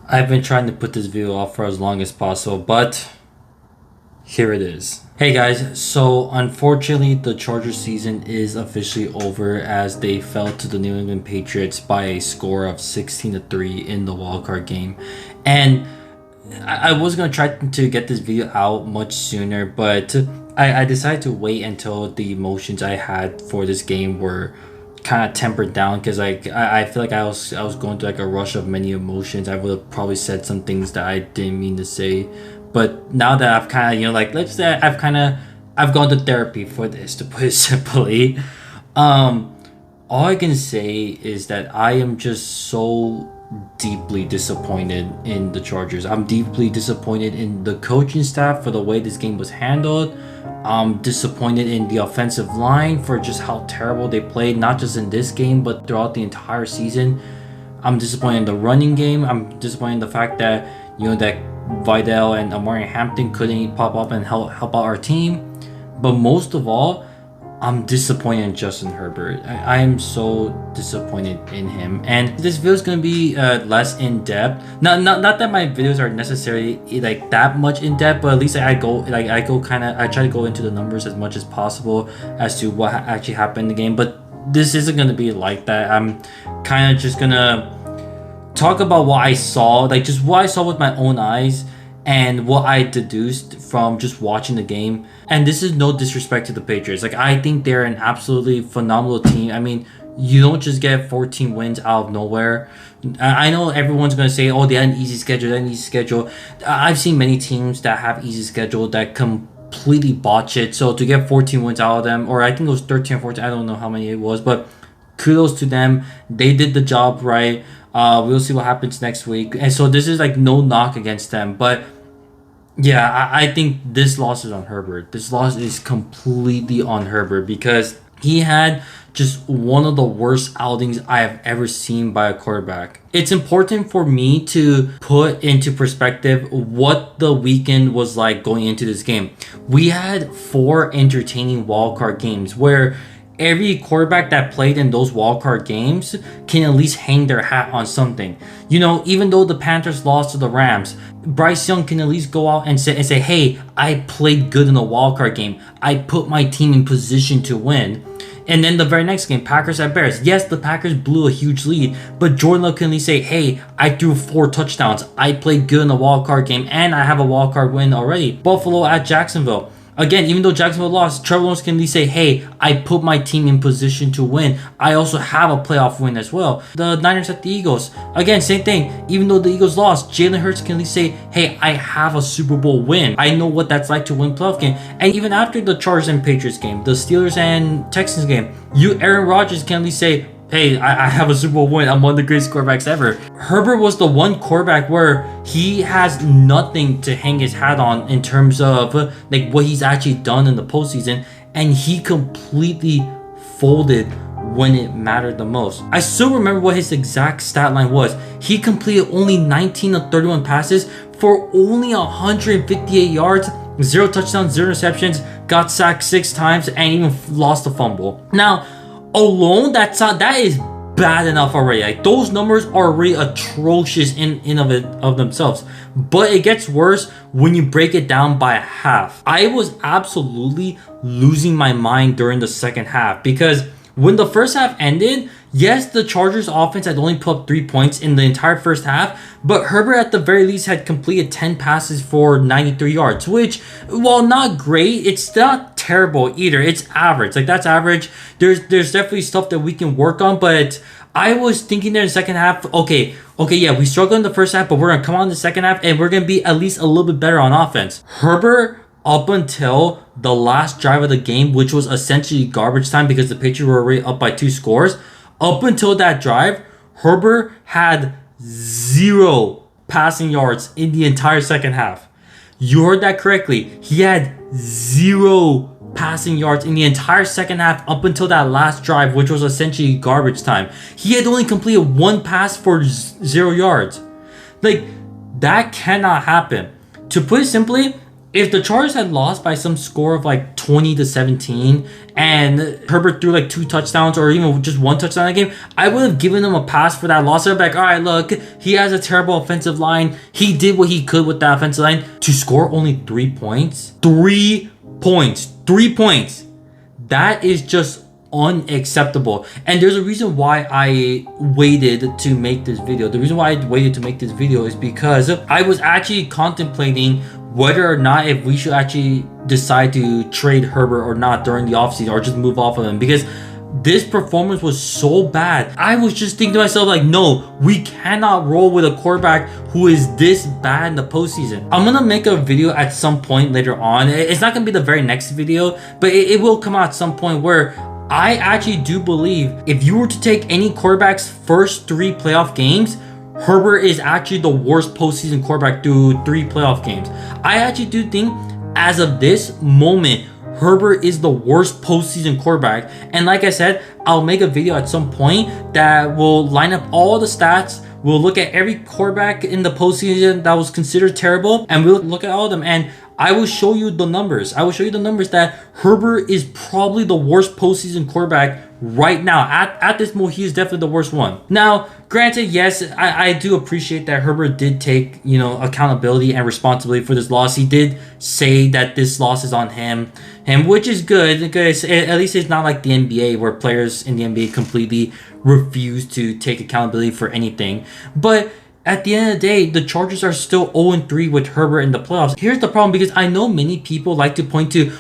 I've been trying to put this video off for as long as possible, but here it is. Hey guys, so unfortunately the Chargers season is officially over as they fell to the New England Patriots by a score of 16-3 in the wildcard game. And I was going to try to get this video out much sooner, but I decided to wait until the emotions I had for this game were kind of tempered down, because I feel like I was going through like a rush of many emotions. I would have probably said some things that I didn't mean to say, but now that I've kind of, let's say I've gone to therapy for this, to put it simply. All I can say is that I am just so deeply disappointed in the Chargers. I'm deeply disappointed in the coaching staff for the way this game was handled. I'm disappointed in the offensive line for just how terrible they played, not just in this game, but throughout the entire season. I'm disappointed in the running game. I'm disappointed in the fact that, that Vidal and Amari Hampton couldn't pop up and help out our team. But most of all, I'm disappointed in Justin Herbert. I am so disappointed in him. And this video is going to be less in depth. Not that my videos are necessarily like that much in depth, but at least I try to go into the numbers as much as possible as to what actually happened in the game. But this isn't going to be like that. I'm kind of just going to talk about what I saw, like just what I saw with my own eyes and what I deduced from just watching the game. And this is no disrespect to the Patriots. Like, I think they're an absolutely phenomenal team. I mean, you don't just get 14 wins out of nowhere. I know everyone's going to say, oh, they had an easy schedule, I've seen many teams that have easy schedule that completely botch it. So to get 14 wins out of them, or I think it was 13 or 14, I don't know how many it was, but kudos to them. They did the job right. We'll see what happens next week. And so this is like no knock against them, but yeah, I think this loss is on Herbert. This loss is completely on Herbert because he had just one of the worst outings I have ever seen by a quarterback. It's important for me to put into perspective what the weekend was like going into this game. We had 4 entertaining wildcard games where every quarterback that played in those wildcard games can at least hang their hat on something. Even though the Panthers lost to the Rams, Bryce Young can at least go out and say, hey, I played good in the wildcard game. I put my team in position to win. And then the very next game, Packers at Bears. Yes, the Packers blew a huge lead, but Jordan Love can at least say, hey, I threw 4 touchdowns. I played good in the wildcard game, and I have a wildcard win already. Buffalo at Jacksonville. Again, even though Jacksonville lost, Trevor Lawrence can at least say, hey, I put my team in position to win. I also have a playoff win as well. The Niners at the Eagles. Again, same thing. Even though the Eagles lost, Jalen Hurts can at least say, hey, I have a Super Bowl win. I know what that's like to win playoff game. And even after the Chargers and Patriots game, the Steelers and Texans game, Aaron Rodgers can at least say, hey, I have a Super Bowl win. I'm one of the greatest quarterbacks ever. Herbert was the one quarterback where he has nothing to hang his hat on in terms of like what he's actually done in the postseason, and he completely folded when it mattered the most. I still remember what his exact stat line was. He completed only 19 of 31 passes for only 158 yards, 0 touchdowns, 0 interceptions, got sacked 6 times, and even lost a fumble. Now, alone, that is bad enough already. Like, those numbers are already atrocious in of themselves. But it gets worse when you break it down by half. I was absolutely losing my mind during the second half because when the first half ended, yes, the Chargers offense had only put up 3 points in the entire first half, but Herbert at the very least had completed 10 passes for 93 yards, which, while not great, it's not terrible either. It's average. Like, that's average. There's definitely stuff that we can work on, but I was thinking there in the second half, okay, yeah, we struggled in the first half, but we're going to come on in the second half, and we're going to be at least a little bit better on offense. Herbert, up until the last drive of the game, which was essentially garbage time because the Patriots were already up by 2 scores, up until that drive, Herbert had 0 passing yards in the entire second half. You heard that correctly. He had 0 passing yards in the entire second half up until that last drive, which was essentially garbage time. He had only completed 1 pass for 0 yards. Like, that cannot happen. To put it simply, if the Chargers had lost by some score of like 20-17 and Herbert threw like 2 touchdowns or even just 1 touchdown in that game, I would have given him a pass for that loss. I'd be like, all right, look, he has a terrible offensive line. He did what he could with that offensive line. To score only 3 points, 3 points, 3 points. That is just unacceptable. And there's a reason why I waited to make this video. The reason why I waited to make this video is because I was actually contemplating whether or not if we should actually decide to trade Herbert or not during the offseason or just move off of him, because this performance was so bad. I was just thinking to myself like, no, we cannot roll with a quarterback who is this bad in the postseason. I'm gonna make a video at some point later on. It's not gonna be the very next video, but it will come out at some point where I actually do believe if you were to take any quarterback's first 3 playoff games, Herbert is actually the worst postseason quarterback through 3 playoff games. I actually do think as of this moment, Herbert is the worst postseason quarterback. And like I said, I'll make a video at some point that will line up all the stats. We'll look at every quarterback in the postseason that was considered terrible, and we'll look at all of them. And I will show you the numbers. I will show you the numbers that Herbert is probably the worst postseason quarterback right now. At this moment, he is definitely the worst one. Now, granted, yes, I do appreciate that Herbert did take, accountability and responsibility for this loss. He did say that this loss is on him, which is good because at least it's not like the NBA where players in the NBA completely refuse to take accountability for anything. But at the end of the day, the Chargers are still 0-3 with Herbert in the playoffs. Here's the problem, because I know many people like to point to,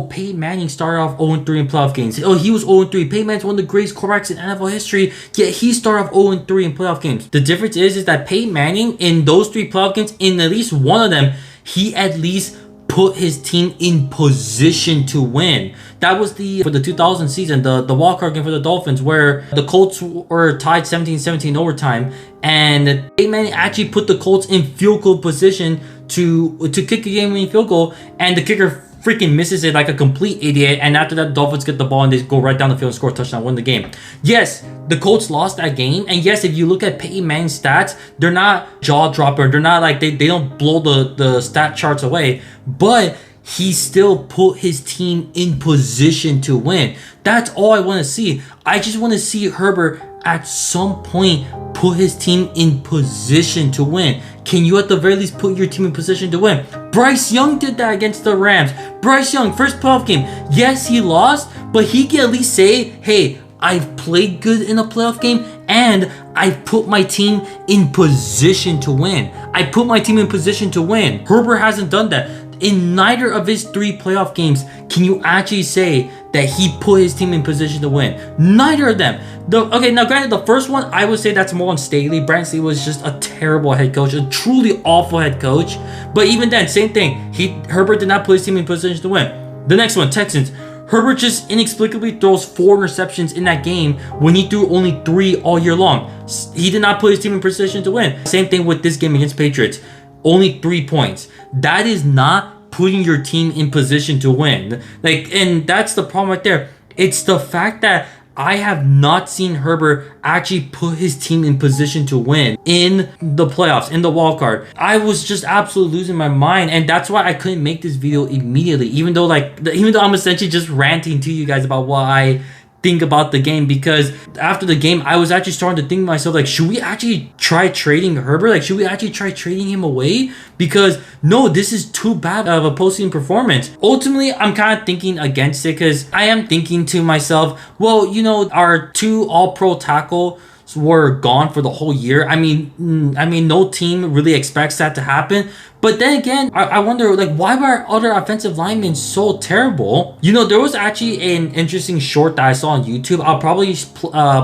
Peyton Manning started off 0-3 in playoff games. He was 0-3. Peyton Manning's one of the greatest quarterbacks in NFL history, yet he started off 0-3 in playoff games. The difference is that Peyton Manning, in those 3 playoff games, in at least one of them, he at least put his team in position to win. That was for the 2000 season, the wildcard game for the Dolphins, where the Colts were tied 17-17 overtime, and Peyton Manning actually put the Colts in field goal position to kick a game-winning field goal, and the kicker freaking misses it like a complete idiot, and after that, the Dolphins get the ball and they go right down the field and score a touchdown, win the game. Yes, the Colts lost that game, and yes, if you look at Peyton Manning's stats, they're not jaw-dropper, they're not like, they don't blow the stat charts away, but he still put his team in position to win. That's all I want to see. I just want to see Herbert at some point put his team in position to win. Can you at the very least put your team in position to win? Bryce Young did that against the Rams. Bryce Young, first playoff game. Yes, he lost, but he can at least say, hey, I've played good in a playoff game and I've put my team in position to win. I put my team in position to win. Herbert hasn't done that. In neither of his 3 playoff games can you actually say that he put his team in position to win. Neither of them. Okay, now granted, the first one, I would say that's more on Staley. Brent Staley was just a terrible head coach, a truly awful head coach. But even then, same thing. Herbert did not put his team in position to win. The next one, Texans. Herbert just inexplicably throws 4 interceptions in that game when he threw only 3 all year long. He did not put his team in position to win. Same thing with this game against Patriots. Only 3 points. That is not putting your team in position to win. And that's the problem right there. It's the fact that I have not seen Herbert actually put his team in position to win in the playoffs, in the wild card. I was just absolutely losing my mind, and that's why I couldn't make this video immediately, even though I'm essentially just ranting to you guys about what I think about the game, because after the game I was actually starting to think to myself, should we actually try trading Herbert? Should we actually try trading him away? Because no, this is too bad of a postseason performance. Ultimately, I'm kind of thinking against it, because I am thinking to myself, well, our 2 all-pro tackles were gone for the whole year. I mean, no team really expects that to happen. But then again, I wonder, why were our other offensive linemen so terrible? There was actually an interesting short that I saw on YouTube. I'll probably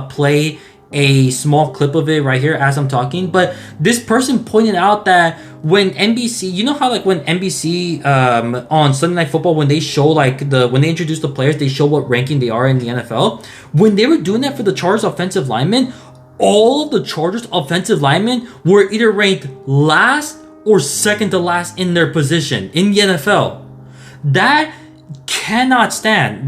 play a small clip of it right here as I'm talking. But this person pointed out that when NBC, how when NBC on Sunday Night Football, when they show when they introduce the players, they show what ranking they are in the NFL. When they were doing that for the Chargers offensive linemen, all of the Chargers offensive linemen were either ranked last or second to last in their position in the NFL. That cannot stand.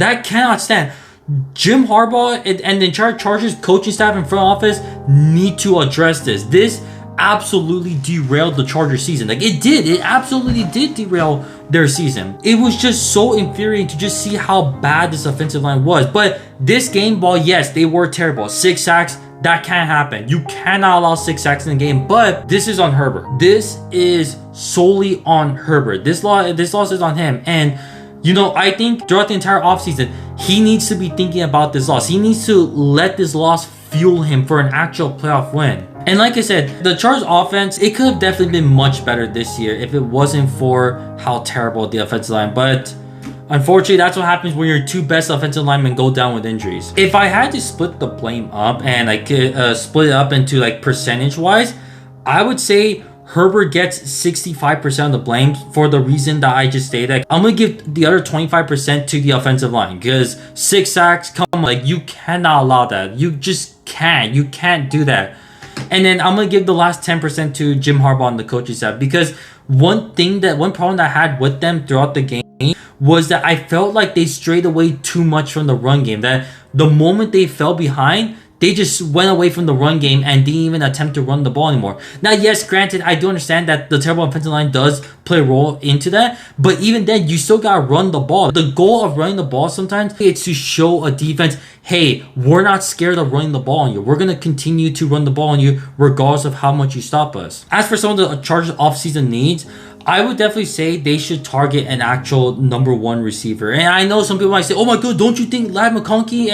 Jim Harbaugh and the entire Chargers coaching staff and front office need to address this. This absolutely derailed the Chargers season. Like it absolutely did derail their season. It was just so infuriating to just see how bad this offensive line was. But this game, while yes, they were terrible, 6 sacks, that can't happen. You cannot allow 6 sacks in the game, but this is on Herbert. This is solely on Herbert. This loss is on him. And you know, I think throughout the entire offseason, he needs to be thinking about this loss. He needs to let this loss fuel him for an actual playoff win. And like I said, the Chargers offense, it could have definitely been much better this year if it wasn't for how terrible the offensive line. But unfortunately, that's what happens when your 2 best offensive linemen go down with injuries. If I had to split the blame up and like split it up into like percentage-wise, I would say Herbert gets 65% of the blame for the reason that I just stated. I'm going to give the other 25% to the offensive line because 6 sacks, come on, like you cannot allow that. You just can't. You can't do that. And then I'm going to give the last 10% to Jim Harbaugh and the coaching staff because one problem that I had with them throughout the game was that I felt like they strayed away too much from the run game. That the moment they fell behind, they just went away from the run game and didn't even attempt to run the ball anymore. Now, yes, granted, I do understand that the terrible offensive line does play a role into that, but even then, you still gotta run the ball. The goal of running the ball sometimes is to show a defense, hey, we're not scared of running the ball on you. We're gonna continue to run the ball on you regardless of how much you stop us. As for some of the Chargers offseason needs, I would definitely say they should target an actual number 1 receiver. And I know some people might say, oh my god, don't you think Ladd McConkey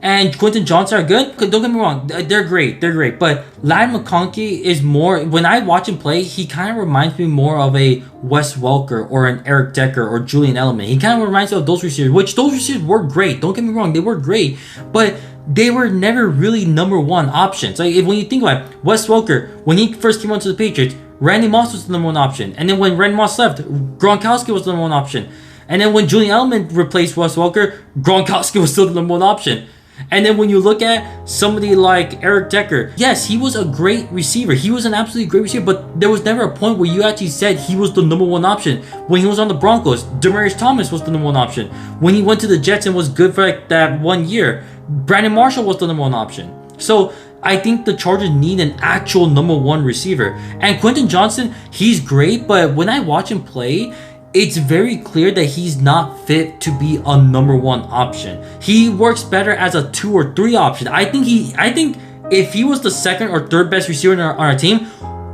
and Quentin Johnson are good? Don't get me wrong, they're great. But Ladd McConkey is more, when I watch him play, he kind of reminds me more of a Wes Welker or an Eric Decker or Julian Edelman. He kind of reminds me of those receivers, which those receivers were great. Don't get me wrong, they were great. But they were never really number 1 options. Like when you think about it, Wes Welker, when he first came onto the Patriots, Randy Moss was the number 1 option. And then when Randy Moss left, Gronkowski was the number 1 option. And then when Julian Edelman replaced Wes Welker, Gronkowski was still the number 1 option. And then when you look at somebody like Eric Decker, yes, he was a great receiver. He was an absolutely great receiver, but there was never a point where you actually said he was the number 1 option. When he was on the Broncos, Demaryius Thomas was the number 1 option. When he went to the Jets and was good for like that 1 year, Brandon Marshall was the number 1 option. So I think the Chargers need an actual number 1 receiver. And Quentin Johnson, he's great, but when I watch him play, it's very clear that he's not fit to be a number 1 option. He works better as a 2 or 3 option. I think if he was the 2nd or 3rd best receiver on our team,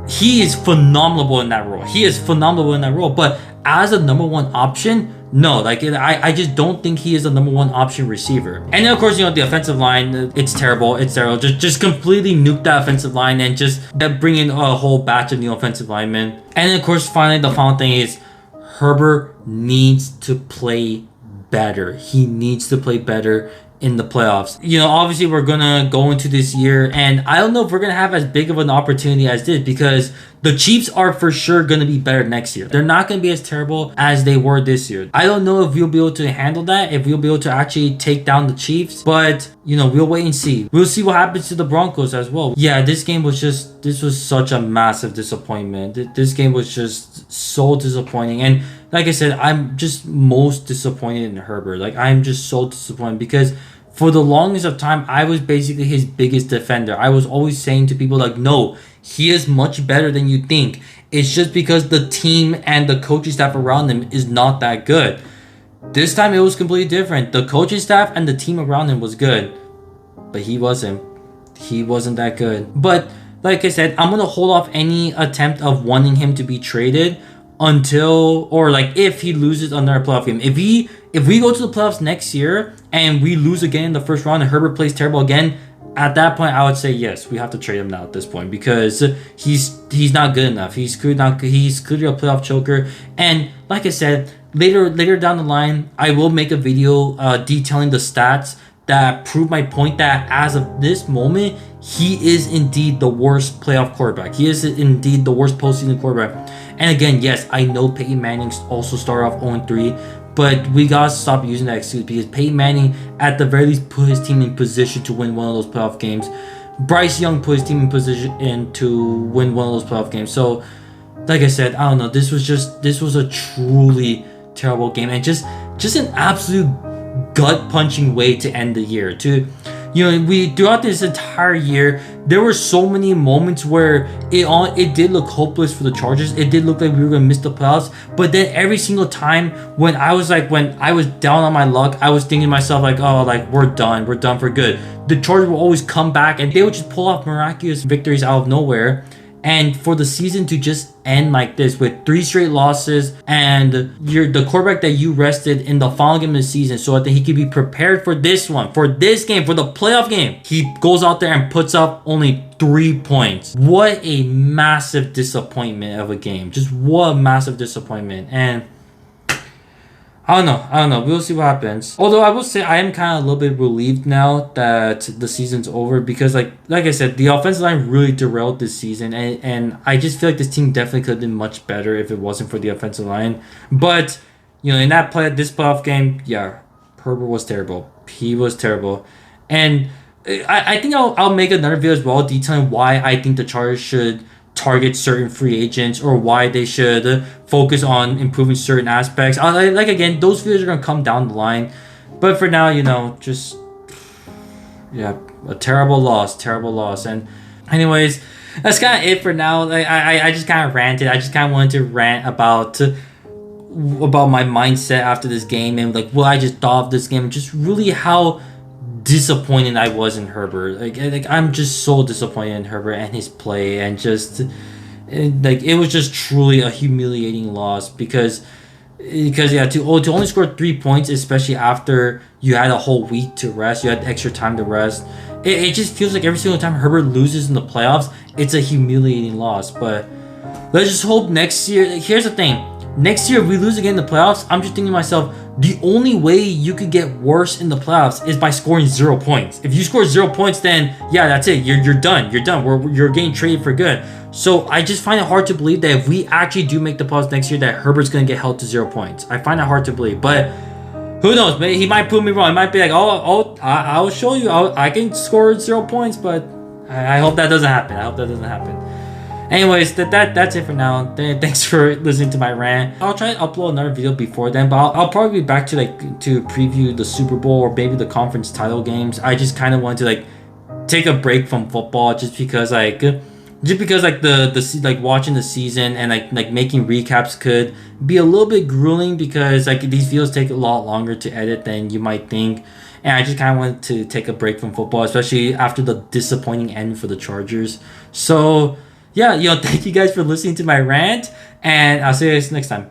he is phenomenal in that role. But as a number 1 option, no, like I just don't think he is a number 1 option receiver. And then of course, you know, the offensive line, it's terrible. Just completely nuke that offensive line and just bring in a whole batch of new offensive linemen. And then of course, finally, the final thing is Herbert needs to play better. He needs to play better in the playoffs. You know, obviously we're gonna go into this year and I don't know if we're gonna have as big of an opportunity as this because the Chiefs are for sure gonna be better next year. They're not gonna be as terrible as they were this year. I don't know if we'll be able to handle that, if we'll be able to actually take down the Chiefs, but you know, we'll wait and see. We'll see what happens to the Broncos as well. Yeah, this was such a massive disappointment. This game was just so disappointing. And like I said, I'm just most disappointed in Herbert. Like I'm just so disappointed because for the longest of time, I was basically his biggest defender. I was always saying to people like, no, he is much better than you think. It's just because the team and the coaching staff around him is not that good. This time it was completely different. The coaching staff and the team around him was good, but he wasn't. He wasn't that good. But like I said, I'm gonna hold off any attempt of wanting him to be traded until, or like if he loses another playoff game. If we go to the playoffs next year and we lose again in the first round and Herbert plays terrible again, at that point I would say yes, we have to trade him now at this point because he's not good enough. He's clearly a playoff choker. And like I said, later down the line, I will make a video detailing the stats that prove my point that as of this moment, he is indeed the worst playoff quarterback. He is indeed the worst postseason quarterback. And again, yes, I know Peyton Manning also started off 0-3, but we gotta stop using that excuse because Peyton Manning at the very least put his team in position to win one of those playoff games. Bryce Young put his team in position to win one of those playoff games. So, like I said, I don't know. This was a truly terrible game and just an absolute gut punching way to end the year. To You know, we throughout this entire year, there were so many moments where it did look hopeless for the Chargers. It did look like we were gonna miss the playoffs. But then every single time when I was down on my luck, I was thinking to myself like, oh, like we're done for good. The Chargers will always come back and they would just pull off miraculous victories out of nowhere. And for the season to just end like this with 3 straight losses and the quarterback that you rested in the final game of the season so that he could be prepared for this one, for this game, for the playoff game, he goes out there and puts up only 3 points. What a massive disappointment of a game. Just what a massive disappointment. And I don't know. We'll see what happens. Although I will say I am kind of a little bit relieved now that the season's over because like I said, the offensive line really derailed this season and I just feel like this team definitely could have been much better if it wasn't for the offensive line. But, you know, in this playoff game, yeah, Herbert was terrible. He was terrible. And I think I'll make another video as well detailing why I think the Chargers should target certain free agents or why they should focus on improving certain aspects. Like again, those videos are gonna come down the line, but for now, you know, just yeah, a terrible loss. And anyways, that's kind of it for now. I just kind of ranted. I just kind of wanted to rant about my mindset after this game and like what I just thought of this game, just really how disappointed I was in Herbert. Like I'm just so disappointed in Herbert and his play, and just like it was just truly a humiliating loss because yeah, to only score 3 points, especially after you had a whole week to rest, you had extra time to rest. It just feels like every single time Herbert loses in the playoffs, it's a humiliating loss. But let's just hope next year. Here's the thing. Next year, if we lose again in the playoffs, I'm just thinking to myself, the only way you could get worse in the playoffs is by scoring 0 points. If you score 0 points, then yeah, that's it. You're done. You're getting traded for good. So I just find it hard to believe that if we actually do make the playoffs next year, that Herbert's gonna get held to 0 points. I find it hard to believe, but who knows? He might prove me wrong. He might be like, I'll show you. I can score 0 points, but I hope that doesn't happen. Anyways, that's it for now. Thanks for listening to my rant. I'll try to upload another video before then, but I'll probably be back to preview the Super Bowl or maybe the conference title games. I just kind of want to take a break from football just because the watching the season and like making recaps could be a little bit grueling because these videos take a lot longer to edit than you might think. And I just kind of wanted to take a break from football, especially after the disappointing end for the Chargers. So yeah, thank you guys for listening to my rant, and I'll see you guys next time.